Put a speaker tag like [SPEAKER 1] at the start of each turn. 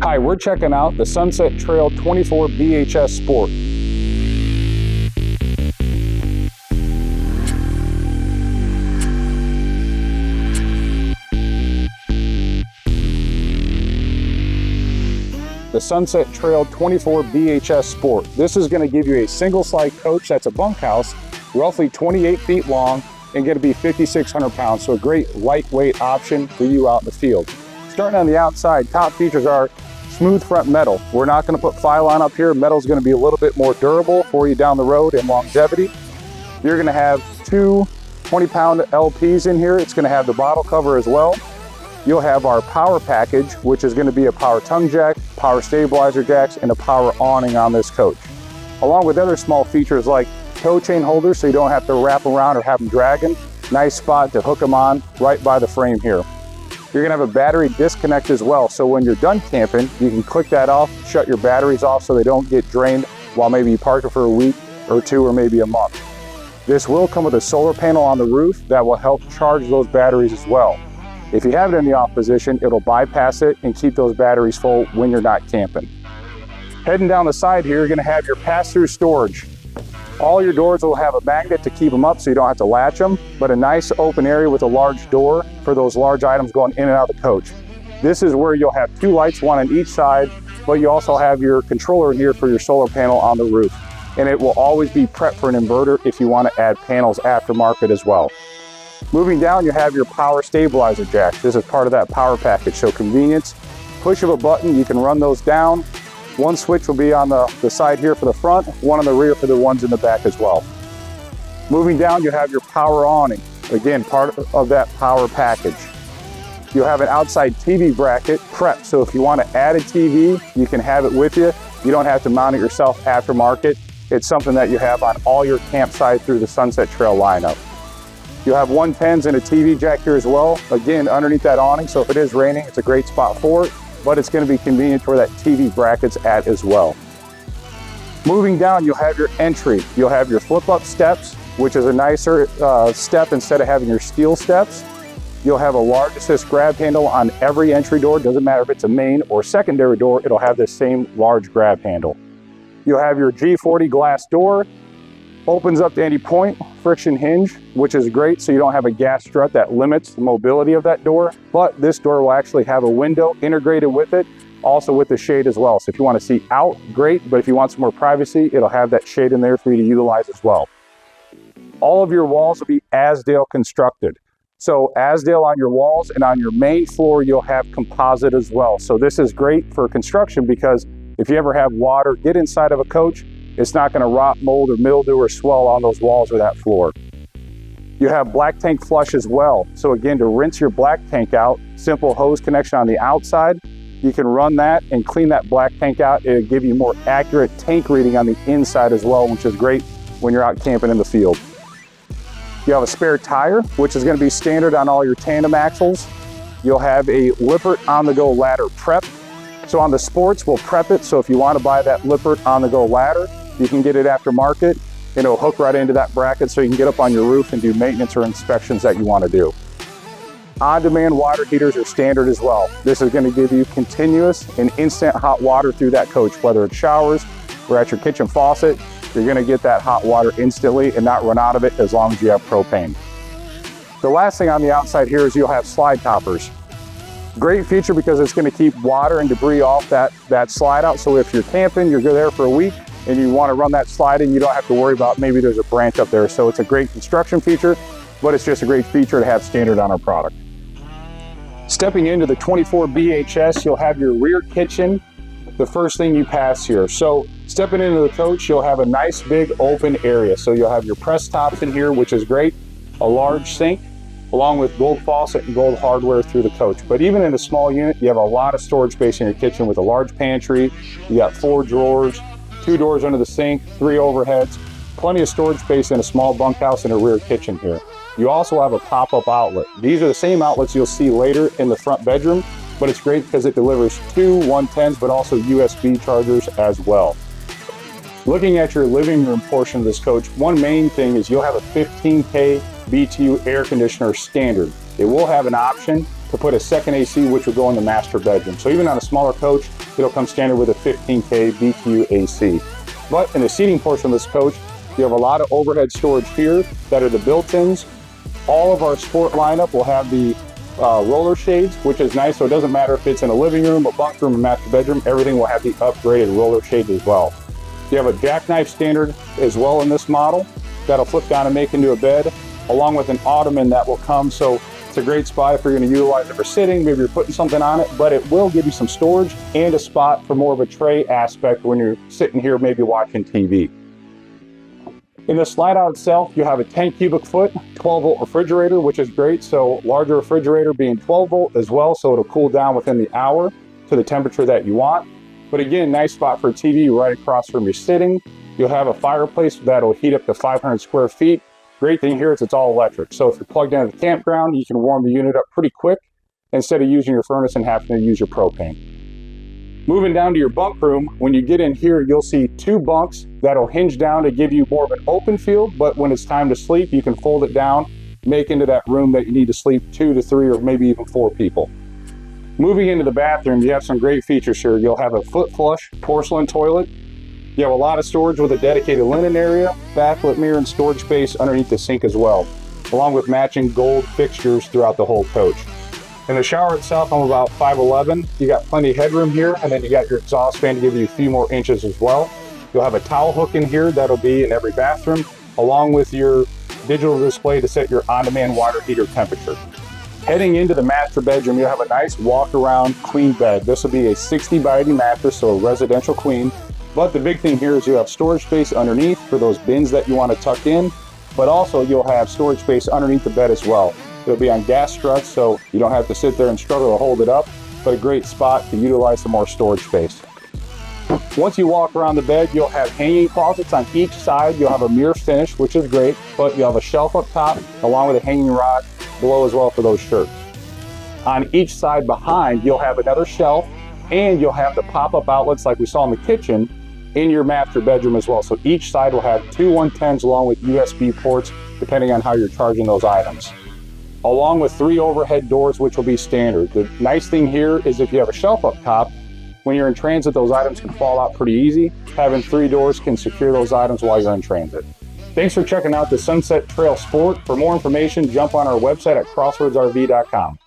[SPEAKER 1] Hi, we're checking out the Sunset Trail 24BHS Sport. The Sunset Trail 24BHS Sport. This is going to give you a single slide coach that's a bunkhouse, roughly 28 feet long, and going to be 5,600 pounds. So a great lightweight option for you out in the field. Starting on the outside, top features are smooth front metal. We're not going to put Phylon up here. Metal is going to be a little bit more durable for you down the road and longevity. You're going to have two 20-pound LPs in here. It's going to have the bottle cover as well. You'll have our power package, which is going to be a power tongue jack, power stabilizer jacks, and a power awning on this coach. Along with other small features like tow chain holders so you don't have to wrap around or have them dragging. Nice spot to hook them on right by the frame here. You're going to have a battery disconnect as well, so when you're done camping, you can click that off, shut your batteries off so they don't get drained while maybe you park it for a week or two or maybe a month. This will come with a solar panel on the roof that will help charge those batteries as well. If you have it in the off position, it'll bypass it and keep those batteries full when you're not camping. Heading down the side here, you're going to have your pass-through storage. All your doors will have a magnet to keep them up so you don't have to latch them, but a nice open area with a large door for those large items going in and out of the coach. This is where you'll have two lights, one on each side, but you also have your controller in here for your solar panel on the roof. And it will always be prepped for an inverter if you want to add panels aftermarket as well. Moving down, you have your power stabilizer jack. This is part of that power package, so convenience. Push of a button, you can run those down. One switch will be on the side here for the front, one on the rear for the ones in the back as well. Moving down, you have your power awning. Again, part of that power package. You'll have an outside TV bracket prepped, so if you want to add a TV, you can have it with you. You don't have to mount it yourself aftermarket. It's something that you have on all your campsites through the Sunset Trail lineup. You'll have 110s and a TV jack here as well. Again, underneath that awning, so if it is raining, it's a great spot for it, but it's going to be convenient where that TV bracket's at as well. Moving down, you'll have your entry. You'll have your flip-up steps, which is a nicer step instead of having your steel steps. You'll have a large assist grab handle on every entry door. Doesn't matter if it's a main or secondary door, it'll have this same large grab handle. You'll have your G40 glass door. Opens up to any point, friction hinge, which is great so you don't have a gas strut that limits the mobility of that door. But this door will actually have a window integrated with it, also with the shade as well. So if you want to see out, great, but if you want some more privacy, it'll have that shade in there for you to utilize as well. All of your walls will be Azdel constructed. So Azdel on your walls, and on your main floor, you'll have composite as well. So this is great for construction because if you ever have water get inside of a coach, it's not going to rot, mold, or mildew or swell on those walls or that floor. You have black tank flush as well. So again, to rinse your black tank out, simple hose connection on the outside. You can run that and clean that black tank out. It'll give you more accurate tank reading on the inside as well, which is great when you're out camping in the field. You have a spare tire, which is going to be standard on all your tandem axles. You'll have a Lippert on-the-go ladder prep. So on the sports, we'll prep it. So if you want to buy that Lippert on-the-go ladder, you can get it aftermarket, and it'll hook right into that bracket so you can get up on your roof and do maintenance or inspections that you want to do. On-demand water heaters are standard as well. This is going to give you continuous and instant hot water through that coach, whether it's showers or at your kitchen faucet. You're going to get that hot water instantly and not run out of it as long as you have propane. The last thing on the outside here is you'll have slide toppers. Great feature because it's going to keep water and debris off that slide out. So if you're camping, you're there for a week, and you want to run that slide in, you don't have to worry about maybe there's a branch up there. So it's a great construction feature, but it's just a great feature to have standard on our product. Stepping into the 24BHS, you'll have your rear kitchen, the first thing you pass here. So stepping into the coach, you'll have a nice big open area. So you'll have your press tops in here, which is great, a large sink, along with gold faucet and gold hardware through the coach. But even in a small unit, you have a lot of storage space in your kitchen with a large pantry. You got 4 drawers, 2 doors under the sink, 3 overheads, plenty of storage space in a small bunkhouse and a rear kitchen here. You also have a pop-up outlet. These are the same outlets you'll see later in the front bedroom, but it's great because it delivers 2 110s, but also USB chargers as well. Looking at your living room portion of this coach, one main thing is you'll have a 15K BTU air conditioner standard. It will have an option to put a second AC, which will go in the master bedroom. So even on a smaller coach, it'll come standard with a 15K BQ AC. But in the seating portion of this coach, you have a lot of overhead storage here that are the built-ins. All of our sport lineup will have the roller shades, which is nice, so it doesn't matter if it's in a living room, a bunk room, a master bedroom, everything will have the upgraded roller shades as well. You have a jackknife standard as well in this model that'll flip down and make into a bed, along with an ottoman that will come, so it's a great spot if you're going to utilize it for sitting, maybe you're putting something on it, but it will give you some storage and a spot for more of a tray aspect when you're sitting here maybe watching TV. In the slide out itself, you have a 10 cubic foot, 12 volt refrigerator, which is great. So larger refrigerator being 12 volt as well, so it'll cool down within the hour to the temperature that you want. But again, nice spot for a TV right across from your sitting. You'll have a fireplace that'll heat up to 500 square feet. Great thing here is it's all electric. So if you're plugged into the campground, you can warm the unit up pretty quick instead of using your furnace and having to use your propane. Moving down to your bunk room, when you get in here, you'll see 2 bunks that'll hinge down to give you more of an open feel, but when it's time to sleep, you can fold it down, make into that room that you need to sleep 2 to 3 or maybe even 4 people. Moving into the bathroom, you have some great features here. You'll have a foot flush porcelain toilet. You have a lot of storage with a dedicated linen area, backlit mirror, and storage space underneath the sink as well, along with matching gold fixtures throughout the whole coach. In the shower itself, I'm about 5'11". You got plenty of headroom here, and then you got your exhaust fan to give you a few more inches as well. You'll have a towel hook in here that'll be in every bathroom, along with your digital display to set your on-demand water heater temperature. Heading into the master bedroom, you'll have a nice walk-around queen bed. This will be a 60 by 80 mattress, so a residential queen. But the big thing here is you have storage space underneath for those bins that you want to tuck in, but also you'll have storage space underneath the bed as well. It'll be on gas struts, so you don't have to sit there and struggle to hold it up, but a great spot to utilize some more storage space. Once you walk around the bed, you'll have hanging closets on each side. You'll have a mirror finish, which is great, but you'll have a shelf up top along with a hanging rod below as well for those shirts. On each side behind, you'll have another shelf, and you'll have the pop-up outlets like we saw in the kitchen in your master bedroom as well. So each side will have 2 110s along with USB ports, depending on how you're charging those items, along with 3 overhead doors, which will be standard. The nice thing here is if you have a shelf up top, when you're in transit, those items can fall out pretty easy. Having 3 doors can secure those items while you're in transit. Thanks for checking out the Sunset Trail Sport. For more information, jump on our website at crossroadsrv.com.